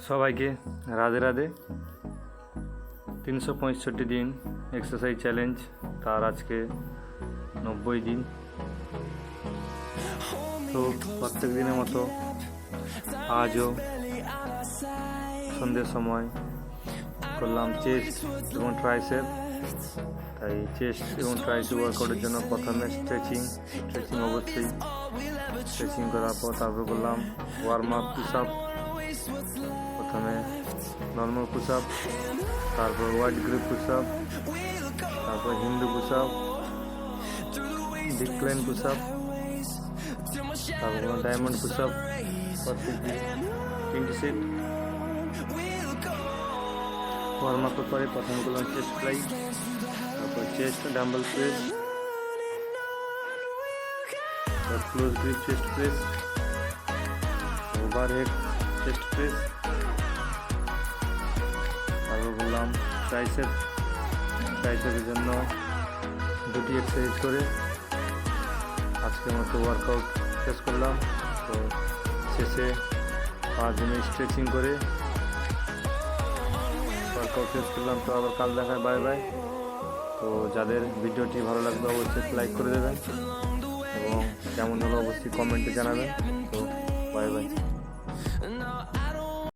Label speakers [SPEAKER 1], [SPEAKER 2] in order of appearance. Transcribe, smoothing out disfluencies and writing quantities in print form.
[SPEAKER 1] সবাইকে রাধে রাধে। 365 দিন exercise challenge, তার আজকে 90 দিন। তো প্রত্যেক দিনের মতো আজও সন্ধ্যের সময় করলাম চেস্ট এবং ট্রাইসেপ। তাই চেস্ট এবং ট্রাইসেপ ওয়ার্কআউটের জন্য প্রথমে স্ট্রেচিং অবশ্যই। স্ট্রেচিং করার পর তারপর করলাম ওয়ার্ম আপ পুশ আপ। প্রথমে নর্মাল পুশ আপ, তারপর ওয়াইড গ্রিপ পুশ আপ, তারপর Hindu push up, decline push up, তারপর ডায়মন্ড পুশ আপ। প্রত্যেক দিন 20 সেট। ওয়ার্ম আপের পরে প্রথমে করলাম চেস্ট ফ্লাই, তারপর chest dumbbell press, close grip chest press, overhead chest press, তারপর বললাম ট্রাইসেপের জন্য দুটি এক্সারসাইজ করে আজকের মতো ওয়ার্কআউট শেষ করলাম। তো শেষে 5 মিনিট স্ট্রেচিং করে ওয়ার্কআউট শেষ করলাম। তো আবার কাল দেখায়, বাই বাই। তো যাদের ভিডিওটি ভালো লাগবে অবশ্যই লাইক করে দেবেন এবং কেমন হলো অবশ্যই কমেন্টে জানাবেন। তো বাই বাই।